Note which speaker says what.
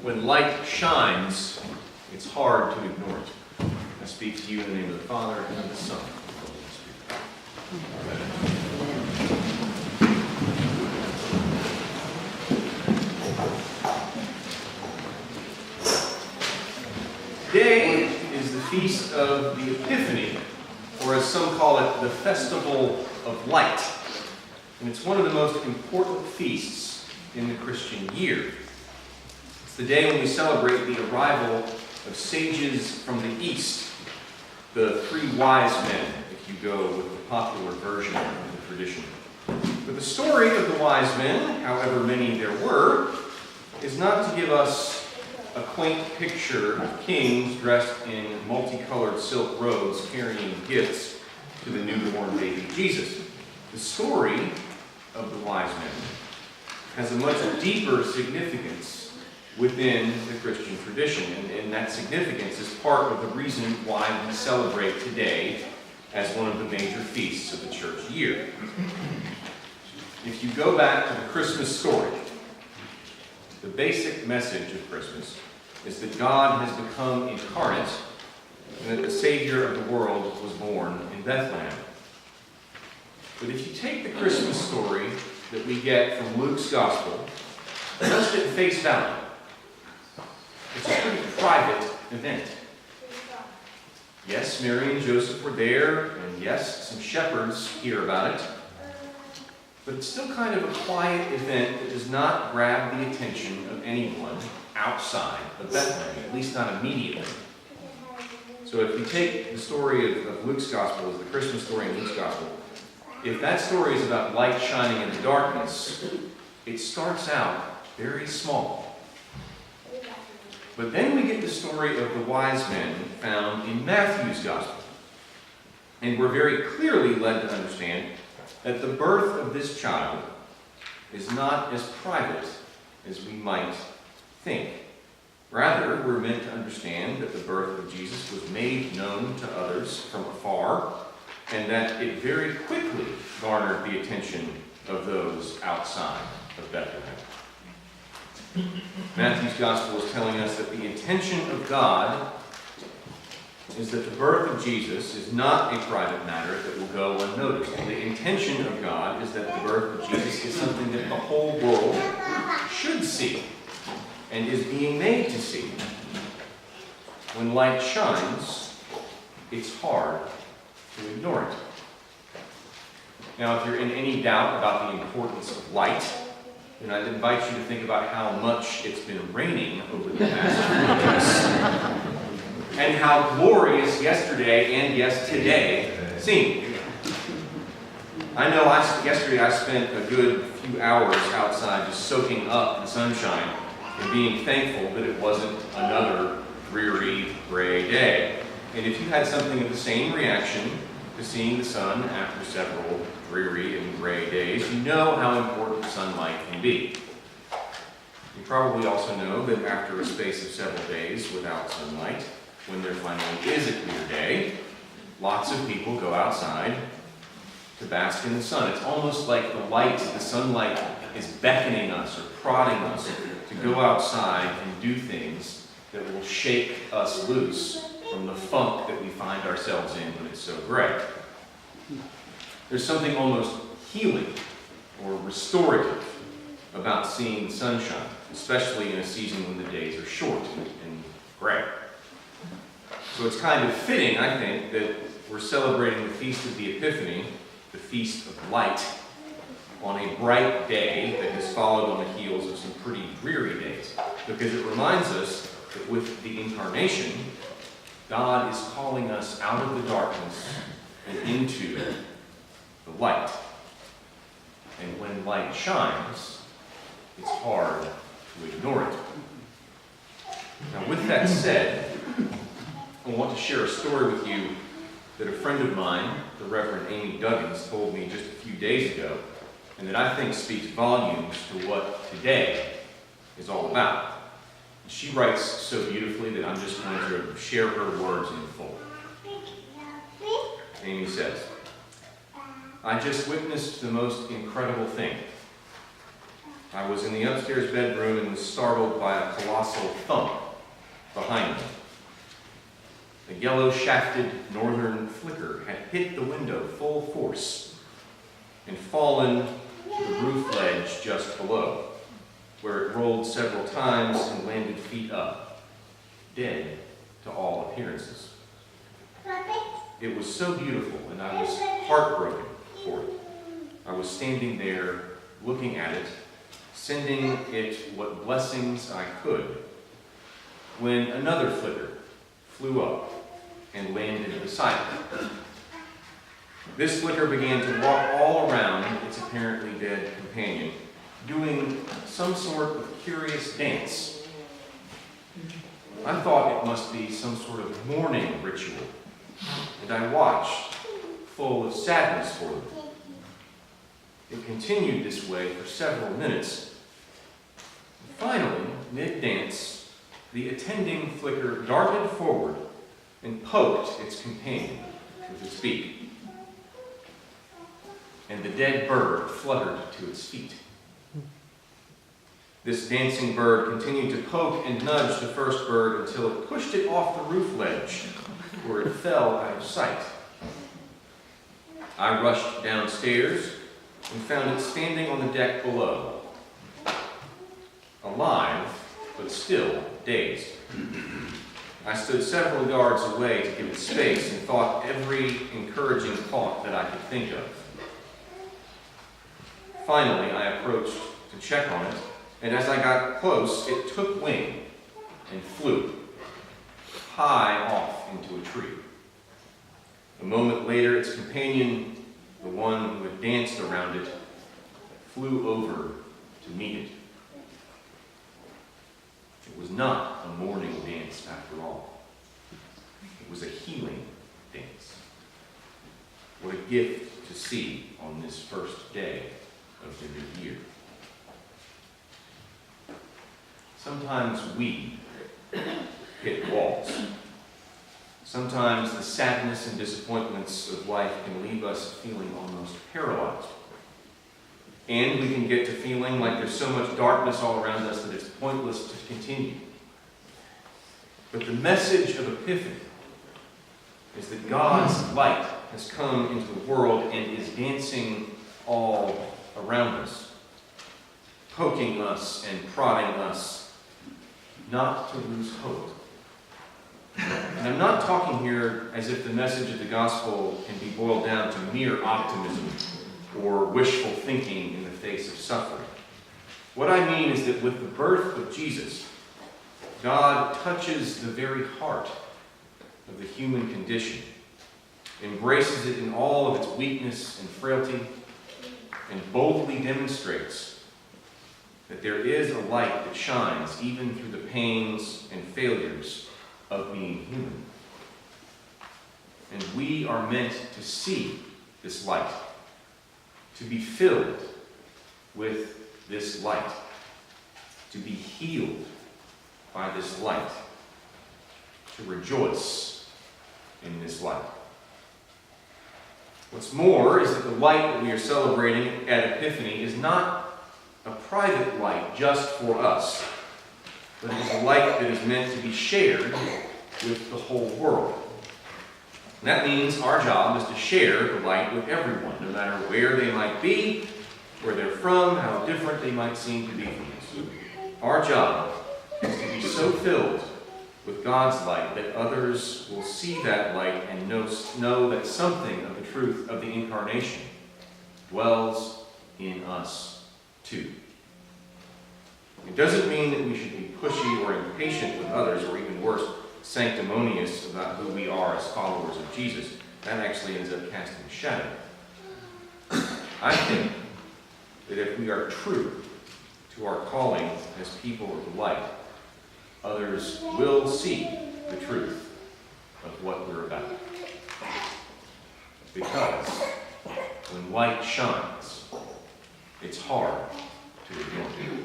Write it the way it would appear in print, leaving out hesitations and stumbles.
Speaker 1: When light shines, it's hard to ignore it. I speak to you in the name of the Father, and of the Son, and of the Holy Spirit. Today is the feast of the Epiphany, or as some call it, the Festival of Light. And it's one of the most important feasts in the Christian year. It's the day when we celebrate the arrival of sages from the East, the three wise men, if you go with the popular version of the tradition. But the story of the wise men, however many there were, is not to give us a quaint picture of kings dressed in multicolored silk robes carrying gifts to the newborn baby Jesus. The story of the wise men has a much deeper significance within the Christian tradition, and that significance is part of the reason why we celebrate today as one of the major feasts of the church year. If you go back to the Christmas story, the basic message of Christmas is that God has become incarnate and that the Savior of the world was born in Bethlehem. But if you take the Christmas story that we get from Luke's Gospel, just at face value, it's a pretty private event. Yes, Mary and Joseph were there, and yes, some shepherds hear about it. But it's still kind of a quiet event that does not grab the attention of anyone outside of Bethlehem, at least not immediately. So if you take the story of Luke's Gospel as the Christmas story in Luke's Gospel, if that story is about light shining in the darkness, it starts out very small. But then we get the story of the wise men found in Matthew's Gospel. And we're very clearly led to understand that the birth of this child is not as private as we might think. Rather, we're meant to understand that the birth of Jesus was made known to others from afar, and that it very quickly garnered the attention of those outside of Bethlehem. Matthew's Gospel is telling us that the intention of God is that the birth of Jesus is not a private matter that will go unnoticed. The intention of God is that the birth of Jesus is something that the whole world should see and is being made to see. When light shines, it's hard to ignore it. Now, if you're in any doubt about the importance of light, then I'd invite you to think about how much it's been raining over the past few weeks, and how glorious yesterday and yes, today seemed. I know yesterday I spent a good few hours outside just soaking up the sunshine and being thankful that it wasn't another dreary, gray day. And if you had something of the same reaction to seeing the sun after several dreary and gray days, you know how important sunlight can be. You probably also know that after a space of several days without sunlight, when there finally is a clear day, lots of people go outside to bask in the sun. It's almost like the sunlight is beckoning us or prodding us to go outside and do things that will shake us loose from the funk that we find ourselves in when it's so gray. There's something almost healing or restorative about seeing the sunshine, especially in a season when the days are short and gray. So it's kind of fitting, I think, that we're celebrating the Feast of the Epiphany, the Feast of Light, on a bright day that has followed on the heels of some pretty dreary days, because it reminds us that with the Incarnation, God is calling us out of the darkness and into the light. And when light shines, it's hard to ignore it. Now, with that said, I want to share a story with you that a friend of mine, the Reverend Amy Duggins, told me just a few days ago, and that I think speaks volumes to what today is all about. She writes so beautifully that I'm just going to share her words in full. Amy says, "I just witnessed the most incredible thing. I was in the upstairs bedroom and was startled by a colossal thump behind me. A yellow-shafted northern flicker had hit the window full force and fallen to the roof ledge just below, where it rolled several times and landed feet up, dead to all appearances. It was so beautiful, and I was heartbroken for it. I was standing there, looking at it, sending it what blessings I could, when another flicker flew up and landed beside it. This flicker began to walk all around its apparently dead companion, doing some sort of curious dance. I thought it must be some sort of mourning ritual, and I watched, full of sadness for them. It continued this way for several minutes. Finally, mid-dance, the attending flicker darted forward and poked its companion with its beak. And the dead bird fluttered to its feet. This dancing bird continued to poke and nudge the first bird until it pushed it off the roof ledge, where it fell out of sight. I rushed downstairs and found it standing on the deck below, alive, but still dazed. I stood several yards away to give it space and thought every encouraging thought that I could think of. Finally, I approached to check on it, and as I got close, it took wing and flew high off into a tree. A moment later, its companion, the one who had danced around it, flew over to meet it. It was not a mourning dance after all. It was a healing dance. What a gift to see on this first day of the new year. Sometimes we hit walls. Sometimes the sadness and disappointments of life can leave us feeling almost paralyzed. And we can get to feeling like there's so much darkness all around us that it's pointless to continue. But the message of Epiphany is that God's light has come into the world and is dancing all around us, poking us and prodding us not to lose hope. And I'm not talking here as if the message of the gospel can be boiled down to mere optimism or wishful thinking in the face of suffering. What I mean is that with the birth of Jesus, God touches the very heart of the human condition, embraces it in all of its weakness and frailty, and boldly demonstrates that there is a light that shines even through the pains and failures of being human. And we are meant to see this light, to be filled with this light, to be healed by this light, to rejoice in this light. What's more is that the light that we are celebrating at Epiphany is not a private light just for us, but it is a light that is meant to be shared with the whole world. And that means our job is to share the light with everyone, no matter where they might be, where they're from, how different they might seem to be from us. Our job is to be so filled with God's light that others will see that light and know that something of the truth of the Incarnation dwells in us too. It doesn't mean that we should be pushy or impatient with others, or even worse, sanctimonious about who we are as followers of Jesus. That actually ends up casting a shadow. I think that if we are true to our calling as people of the light, others will see the truth of what we're about. Because when light shines, it's hard to ignore.